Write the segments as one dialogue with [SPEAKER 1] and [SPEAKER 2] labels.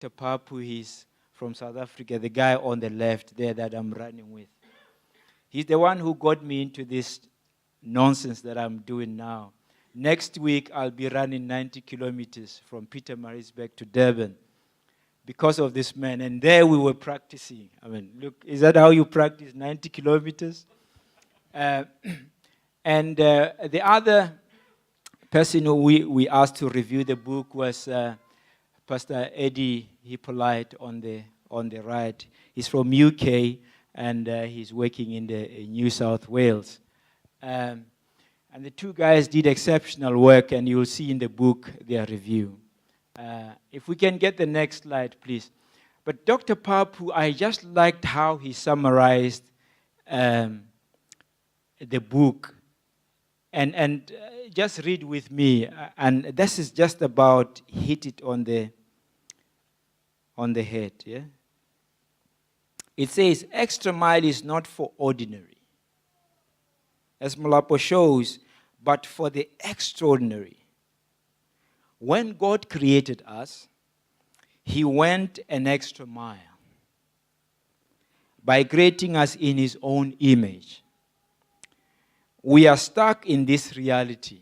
[SPEAKER 1] Dr. Papu. He's from South Africa, the guy on the left there that I'm running with. He's the one who got me into this nonsense that I'm doing now. Next week, I'll be running 90 kilometers from Pietermaritzburg to Durban because of this man. And there we were practicing. I mean, look, is that how you practice 90 kilometers? And the other person who we asked to review the book was Pastor Eddie Hippolyte on the right. He's from UK, and he's working in New South Wales. And the two guys did exceptional work, and you'll see in the book their review. If we can get the next slide, please. But Dr. Papu, I just liked how he summarized the book. And just read with me. And this is just about hit it on the head. Yeah? It says, extra mile is not for ordinary, as Molapo shows, but for the extraordinary. When God created us, He went an extra mile by creating us in His own image. We are stuck in this reality.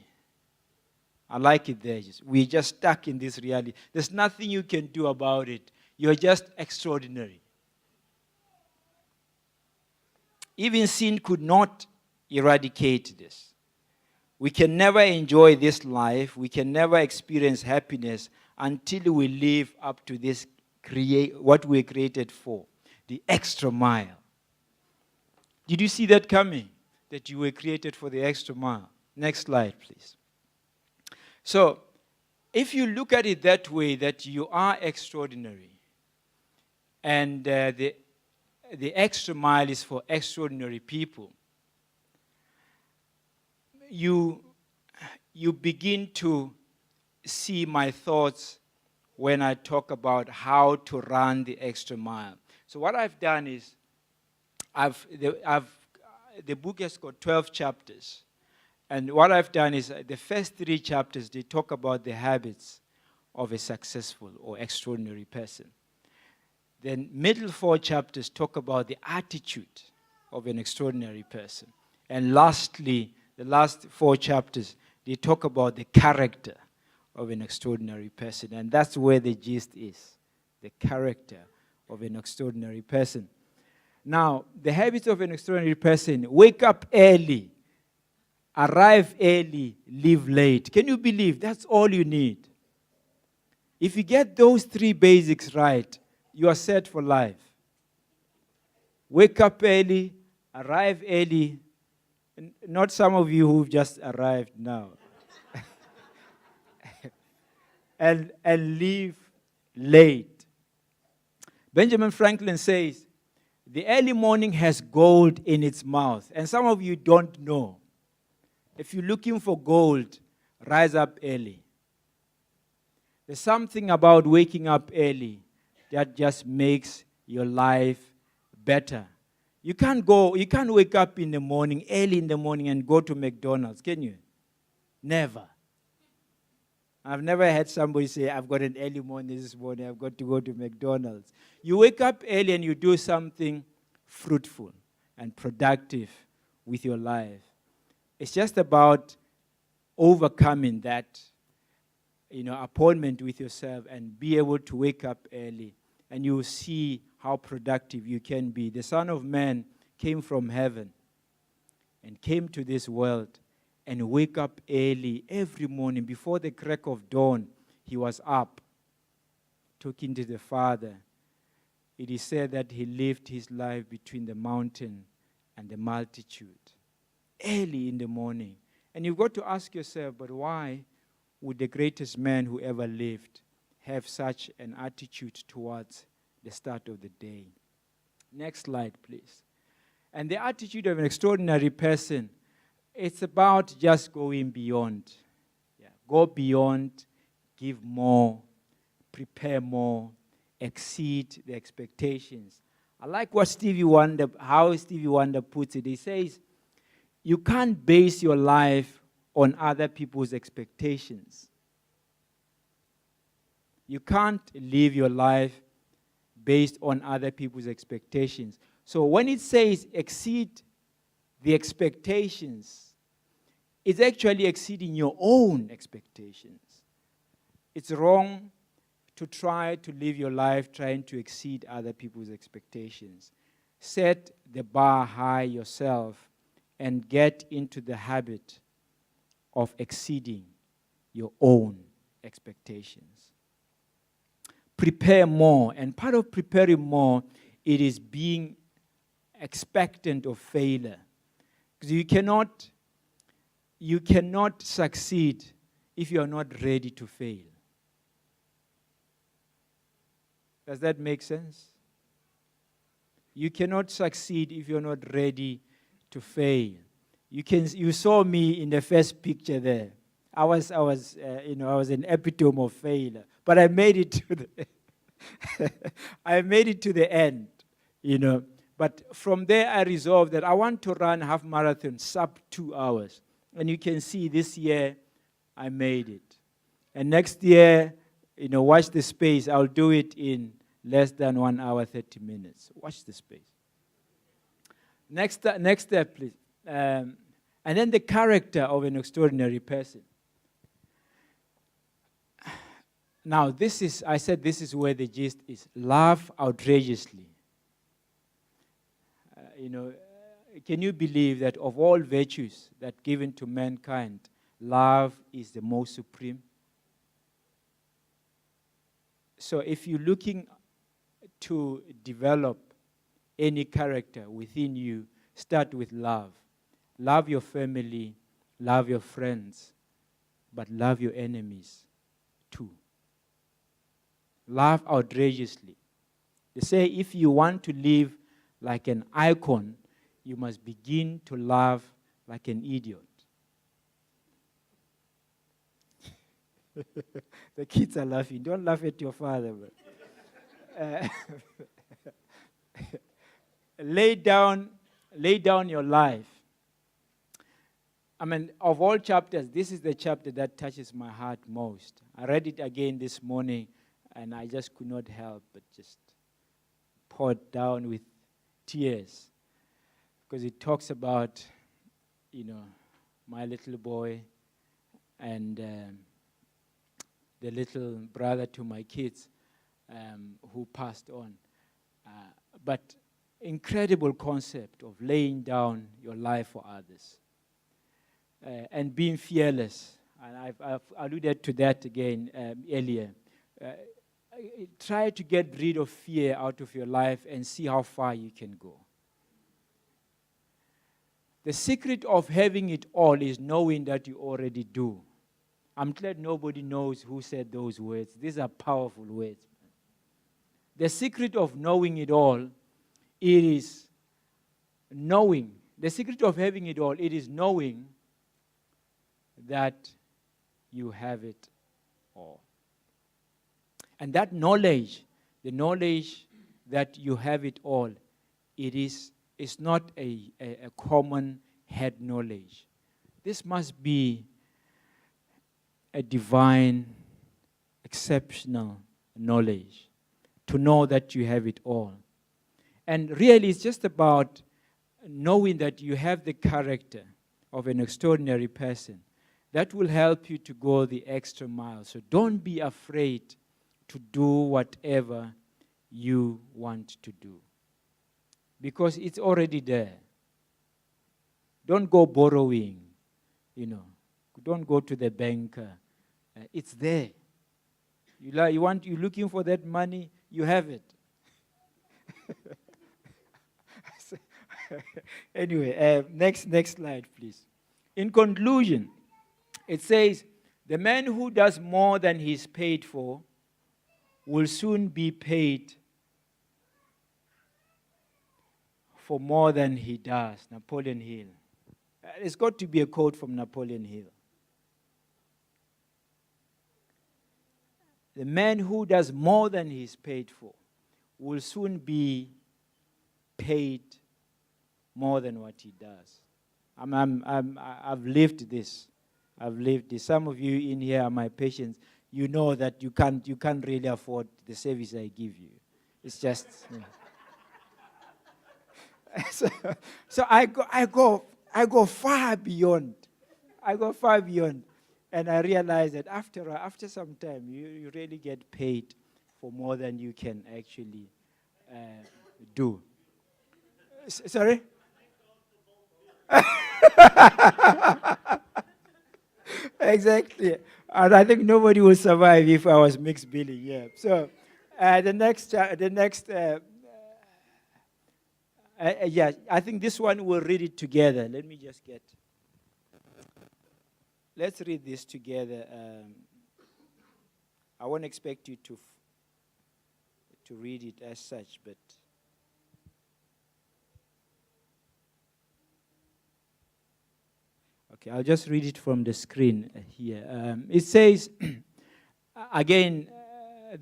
[SPEAKER 1] I like it there. We're just stuck in this reality. There's nothing you can do about it. You're just extraordinary. Even sin could not eradicate this. We can never enjoy this life. We can never experience happiness until we live up to this what we're created for, the extra mile. Did you see that coming? That you were created for the extra mile. Next slide, please. So, if you look at it that way, that you are extraordinary, and the extra mile is for extraordinary people, you begin to see my thoughts when I talk about how to run the extra mile. So what I've done is, the book has got 12 chapters. And what I've done is the first 3 chapters, they talk about the habits of a successful or extraordinary person. Then middle 4 chapters talk about the attitude of an extraordinary person. And lastly, the last 4 chapters, they talk about the character of an extraordinary person. And that's where the gist is, the character of an extraordinary person. Now, the habits of an extraordinary person: wake up early, arrive early, leave late. Can you believe that's all you need? If you get those 3 basics right, you are set for life. Wake up early, arrive early. Not some of you who've just arrived now. and leave late. Benjamin Franklin says, the early morning has gold in its mouth. And some of you don't know. If you're looking for gold, rise up early. There's something about waking up early that just makes your life better. You can't wake up in the morning, early in the morning, and go to McDonald's, can you? Never. I've never had somebody say, I've got an early morning this morning, I've got to go to McDonald's. You wake up early and you do something fruitful and productive with your life. It's just about overcoming that, appointment with yourself and be able to wake up early, and you will see how productive you can be. The Son of Man came from heaven and came to this world and wake up early every morning. Before the crack of dawn, he was up, talking to the Father. It is said that he lived his life between the mountain and the multitude, early in the morning. And you've got to ask yourself, but why would the greatest man who ever lived have such an attitude towards the start of the day? Next slide, please. And the attitude of an extraordinary person, it's about just going beyond. Yeah. Go beyond, give more, prepare more, exceed the expectations. I like how Stevie Wonder puts it. He says, you can't base your life on other people's expectations. You can't live your life based on other people's expectations. So when it says exceed the expectations, it's actually exceeding your own expectations. It's wrong to try to live your life trying to exceed other people's expectations. Set the bar high yourself and get into the habit of exceeding your own expectations. Prepare more, and part of preparing more, it is being expectant of failure. Because you cannot succeed if you are not ready to fail. Does that make sense? You cannot succeed if you're not ready to fail. You saw me in the first picture there. I was an epitome of failure, but I made it to the end, But from there, I resolved that I want to run half marathon sub 2 hours, and you can see this year I made it, and next year, watch the space. I'll do it in less than 1 hour 30 minutes. Watch the space. Next step, please. And then the character of an extraordinary person. Now, I said this is where the gist is. Love outrageously. Can you believe that of all virtues that given to mankind, love is the most supreme? So if you're looking to develop any character within you, start with love. Love your family, love your friends, but love your enemies too. Love outrageously. They say if you want to live like an icon, you must begin to love like an idiot. The kids are laughing. Don't laugh at your father. Lay down your life. Of all chapters, this is the chapter that touches my heart most. I read it again this morning, and I just could not help but just pour it down with tears, because it talks about, my little boy and the little brother to my kids who passed on. But incredible concept of laying down your life for others and being fearless. And I've alluded to that again earlier. Try to get rid of fear out of your life and see how far you can go. The secret of having it all is knowing that you already do. I'm glad nobody knows who said those words. These are powerful words. The secret of knowing it all, it is knowing. The secret of having it all, it is knowing that you have it all. And that knowledge, the knowledge that you have it all, it's not a common head knowledge. This must be a divine, exceptional knowledge to know that you have it all. And really, it's just about knowing that you have the character of an extraordinary person. That will help you to go the extra mile. So don't be afraid to do whatever you want to do, because it's already there. Don't go borrowing, Don't go to the banker. It's there. You're looking for that money, you have it. Anyway, next slide, please. In conclusion, it says, the man who does more than he's paid for will soon be paid for more than he does. Napoleon Hill. It's got to be a quote from Napoleon Hill. The man who does more than he's paid for will soon be paid more than what he does. I've lived this. Some of you in here are my patients. you know that you can't really afford the service I give you. It's just. So I go far beyond. I go far beyond. And I realize that after some time, you really get paid for more than you can actually do. Sorry? Exactly. And I think nobody will survive if I was mixed billing. Yeah. So yeah, I think this one we'll read it together. Let me just get. Let's read this together. I won't expect you to read it as such, but okay, I'll just read it from the screen here. It says, again,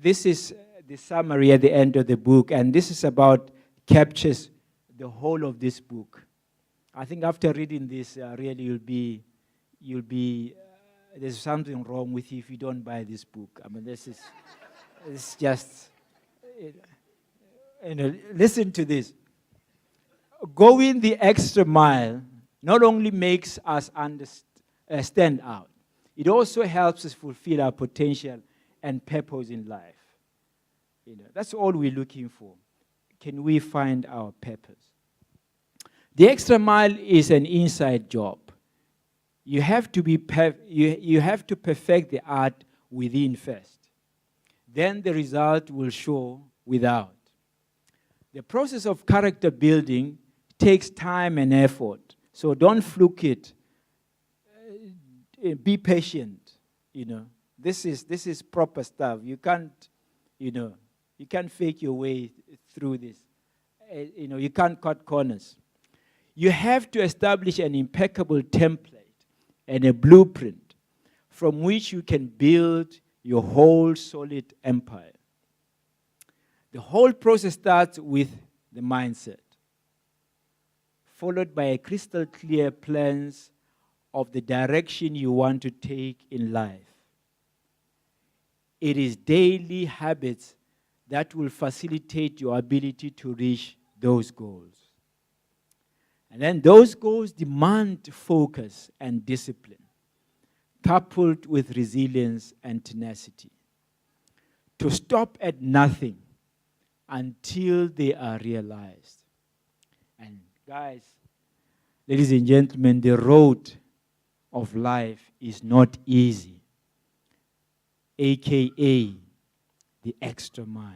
[SPEAKER 1] this is the summary at the end of the book, and this is captures the whole of this book. I think after reading this, really you'll be there's something wrong with you if you don't buy this book. I mean, it's just, listen to this. Going the extra mile not only makes us stand out, it also helps us fulfill our potential and purpose in life. That's all we're looking for. Can we find our purpose? The extra mile is an inside job. You have to you have to perfect the art within first. Then the result will show without. The process of character building takes time and effort. So don't fluke it. Be patient. This is proper stuff. You can't fake your way through this. You can't cut corners. You have to establish an impeccable template and a blueprint from which you can build your whole solid empire. The whole process starts with the mindset, followed by a crystal clear plans of the direction you want to take in life. It is daily habits that will facilitate your ability to reach those goals. And then those goals demand focus and discipline, coupled with resilience and tenacity, to stop at nothing until they are realized. And guys, ladies and gentlemen, the road of life is not easy, aka the extra mile.